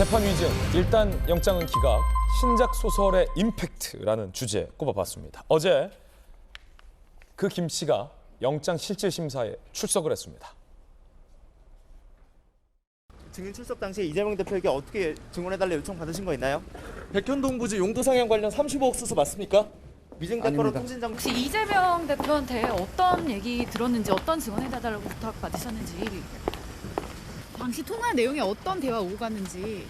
재판 위증, 일단 영장은 기각, 신작 소설의 임팩트라는 주제 꼽아봤습니다. 어제 그 김 씨가 영장 실질 심사에 출석을 했습니다. 증인 출석 당시에 이재명 대표에게 어떻게 증언해달라 요청 받으신 거 있나요? 백현동 부지 용도상향 관련 35억 수수 맞습니까? 위증 대표로 통신장 혹시 이재명 대표한테 어떤 얘기 들었는지, 어떤 증언해달라고 부탁받으셨는지, 당시 통화 내용에 어떤 대화 오고 갔는지.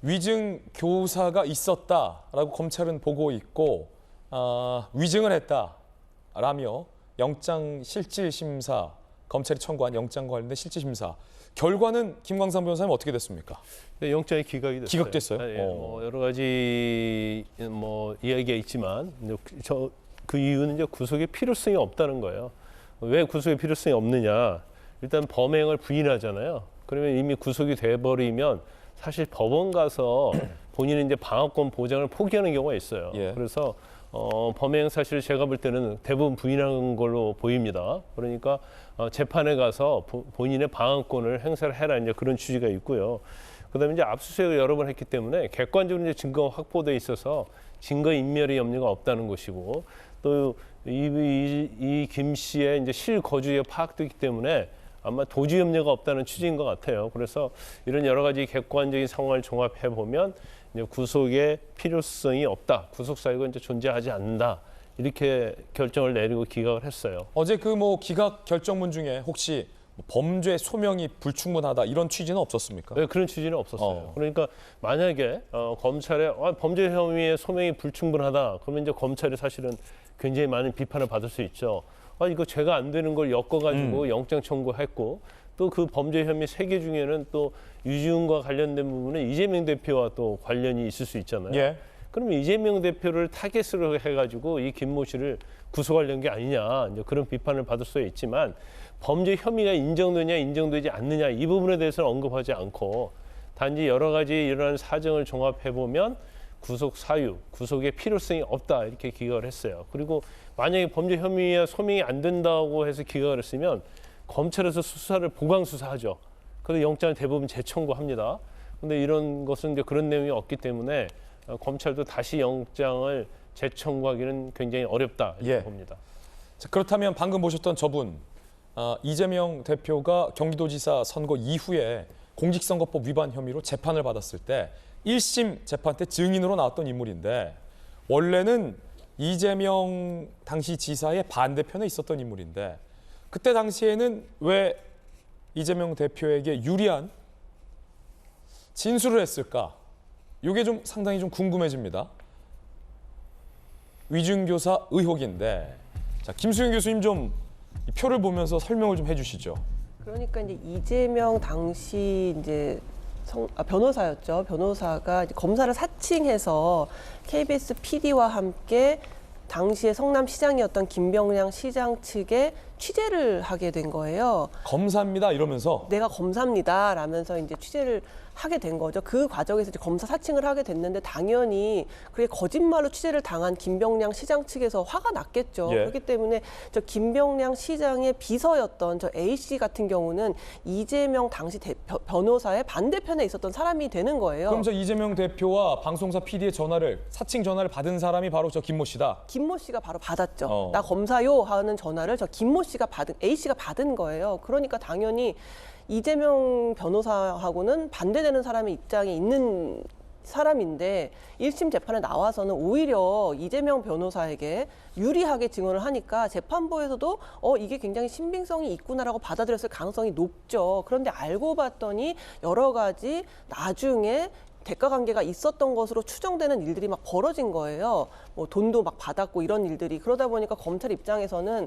위증 교사가 있었다라고 검찰은 보고 있고 위증을 했다라며 영장 실질 심사, 검찰이 청구한 영장과 관련된 실질 심사 결과는 김광삼 변호사님 어떻게 됐습니까? 네, 영장이 기각이 됐어요. 기각됐어요? 뭐 여러 가지 이야기가 있지만 그 이유는 이제 구속의 필요성이 없다는 거예요. 왜 구속의 필요성이 없느냐? 일단 범행을 부인하잖아요. 그러면 이미 구속이 돼버리면 사실 법원 가서 본인은 이제 방어권 보장을 포기하는 경우가 있어요. 예. 그래서 범행 사실을 제가 볼 때는 대부분 부인하는 걸로 보입니다. 그러니까 재판에 가서 본인의 방어권을 행사를 해라, 이제 그런 취지가 있고요. 그다음에 이제 압수수색을 여러 번 했기 때문에 객관적으로 이제 증거가 확보돼 있어서 증거 인멸의 염려가 없다는 것이고, 또 이 김 씨의 이제 실거주에 파악되기 때문에 아마 도주 염려가 없다는 취지인 것 같아요. 그래서 이런 여러 가지 객관적인 상황을 종합해 보면 이제 구속의 필요성이 없다, 구속 사유가 이제 존재하지 않는다, 이렇게 결정을 내리고 기각을 했어요. 어제 그 기각 결정문 중에 혹시 범죄 소명이 불충분하다 이런 취지는 없었습니까? 네, 그런 취지는 없었어요. 그러니까 만약에 검찰에 범죄 혐의의 소명이 불충분하다, 그러면 이제 검찰이 사실은 굉장히 많은 비판을 받을 수 있죠. 이거 죄가 안 되는 걸 엮어가지고 영장 청구했고, 또 그 범죄 혐의 3개 중에는 또 유지훈과 관련된 부분은 이재명 대표와 또 관련이 있을 수 있잖아요. 예. 그러면 이재명 대표를 타겟으로 해가지고 이 김모 씨를 구속하려는 게 아니냐, 이제 그런 비판을 받을 수 있지만, 범죄 혐의가 인정되냐 인정되지 않느냐 이 부분에 대해서는 언급하지 않고, 단지 여러 가지 이러한 사정을 종합해 보면 구속 사유, 구속의 필요성이 없다, 이렇게 기각을 했어요. 그리고 만약에 범죄 혐의가 소명이 안 된다고 해서 기각을 했으면 검찰에서 수사를 보강 수사하죠. 그래서 영장을 대부분 재청구합니다. 그런데 이런 것은 이제 그런 내용이 없기 때문에 검찰도 다시 영장을 재청구하기는 굉장히 어렵다, 이렇게 봅니다. 자, 그렇다면 방금 보셨던 저분, 이재명 대표가 경기도지사 선거 이후에 공직선거법 위반 혐의로 재판을 받았을 때 1심 재판 때 증인으로 나왔던 인물인데, 원래는 이재명 당시 지사의 반대편에 있었던 인물인데, 그때 당시에는 왜 이재명 대표에게 유리한 진술을 했을까? 이게 좀 상당히 좀 궁금해집니다. 위증교사 의혹인데, 자, 김수영 교수님 좀 이 표를 보면서 설명을 좀 해주시죠. 그러니까 이제 이재명 당시 이제 변호사였죠. 변호사가 이제 검사를 사칭해서 KBS PD와 함께 당시에 성남시장이었던 김병량 시장 측에 취재를 하게 된 거예요. 검사입니다 이러면서. 내가 검사입니다 라면서 이제 취재를 하게 된 거죠. 그 과정에서 이제 검사 사칭을 하게 됐는데, 당연히 그게 거짓말로 취재를 당한 김병량 시장 측에서 화가 났겠죠. 예. 그렇기 때문에 저 김병량 시장의 비서였던 저 A 씨 같은 경우는 이재명 당시 변호사의 반대편에 있었던 사람이 되는 거예요. 그럼 저 이재명 대표와 방송사 PD의 사칭 전화를 받은 사람이 바로 저 김모 씨다. 김모 씨가 바로 받았죠. 나 검사요 하는 전화를 저 김모 씨가 A 씨가 받은 거예요. 그러니까 당연히 이재명 변호사하고는 반대되는 사람의 입장에 있는 사람인데, 1심 재판에 나와서는 오히려 이재명 변호사에게 유리하게 증언을 하니까 재판부에서도 이게 굉장히 신빙성이 있구나라고 받아들였을 가능성이 높죠. 그런데 알고 봤더니 여러 가지 나중에 대가 관계가 있었던 것으로 추정되는 일들이 막 벌어진 거예요. 뭐 돈도 막 받았고 이런 일들이. 그러다 보니까 검찰 입장에서는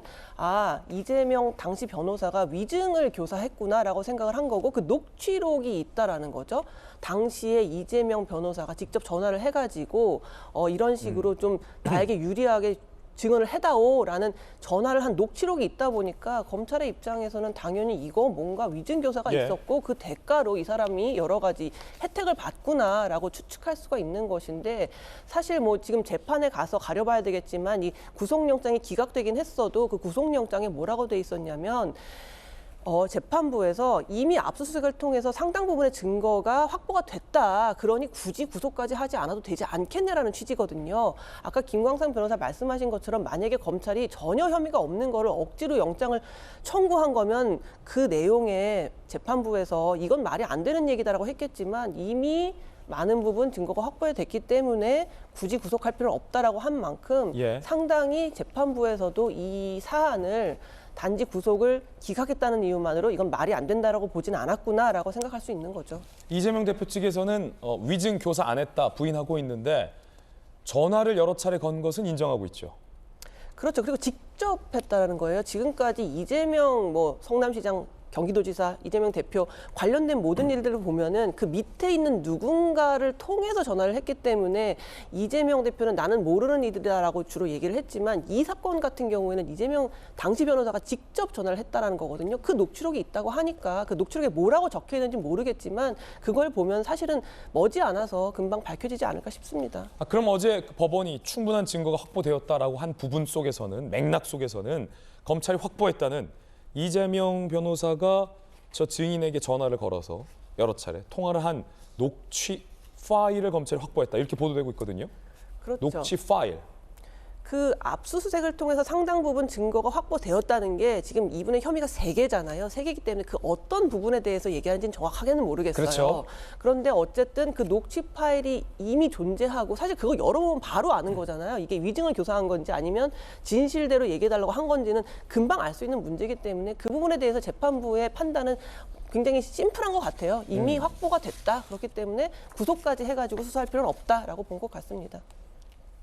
이재명 당시 변호사가 위증을 교사했구나라고 생각을 한 거고, 그 녹취록이 있다라는 거죠. 당시에 이재명 변호사가 직접 전화를 해가지고 이런 식으로 좀 나에게 유리하게 증언을 해다오라는 전화를 한 녹취록이 있다 보니까 검찰의 입장에서는 당연히 이거 뭔가 위증교사가 있었고 그 대가로 이 사람이 여러 가지 혜택을 받구나라고 추측할 수가 있는 것인데, 사실 뭐 지금 재판에 가서 가려봐야 되겠지만 이 구속영장이 기각되긴 했어도 그 구속영장에 뭐라고 돼 있었냐면 재판부에서 이미 압수수색을 통해서 상당 부분의 증거가 확보가 됐다. 그러니 굳이 구속까지 하지 않아도 되지 않겠냐라는 취지거든요. 아까 김광삼 변호사 말씀하신 것처럼 만약에 검찰이 전혀 혐의가 없는 거를 억지로 영장을 청구한 거면 그 내용에 재판부에서 이건 말이 안 되는 얘기다라고 했겠지만 이미 많은 부분 증거가 확보됐기 때문에 굳이 구속할 필요는 없다라고 한 만큼 예. 상당히 재판부에서도 이 사안을 단지 구속을 기각했다는 이유만으로 이건 말이 안 된다라고 보지는 않았구나라고 생각할 수 있는 거죠. 이재명 대표 측에서는 위증 교사 안 했다 부인하고 있는데 전화를 여러 차례 건 것은 인정하고 있죠. 그렇죠. 그리고 직접 했다라는 거예요. 지금까지 이재명 성남시장 경기도지사, 이재명 대표 관련된 모든 일들을 보면은 그 밑에 있는 누군가를 통해서 전화를 했기 때문에 이재명 대표는 나는 모르는 이들이다라고 주로 얘기를 했지만 이 사건 같은 경우에는 이재명 당시 변호사가 직접 전화를 했다라는 거거든요. 그 녹취록이 있다고 하니까 그 녹취록에 뭐라고 적혀 있는지 모르겠지만 그걸 보면 사실은 머지않아서 금방 밝혀지지 않을까 싶습니다. 그럼 어제 그 법원이 충분한 증거가 확보되었다라고 한 부분 속에서는 맥락 속에서는 검찰이 확보했다는 이재명 변호사가 저 증인에게 전화를 걸어서 여러 차례 통화를 한 녹취 파일을 검찰이 확보했다. 이렇게 보도되고 있거든요. 그렇죠. 녹취 파일. 그 압수수색을 통해서 상당 부분 증거가 확보되었다는 게 지금 이분의 혐의가 3개잖아요. 3개이기 때문에 그 어떤 부분에 대해서 얘기하는지는 정확하게는 모르겠어요. 그렇죠. 그런데 어쨌든 그 녹취 파일이 이미 존재하고 사실 그거 열어보면 바로 아는 거잖아요. 이게 위증을 교사한 건지 아니면 진실대로 얘기해달라고 한 건지는 금방 알 수 있는 문제이기 때문에 그 부분에 대해서 재판부의 판단은 굉장히 심플한 것 같아요. 이미 확보가 됐다. 그렇기 때문에 구속까지 해가지고 수사할 필요는 없다라고 본 것 같습니다.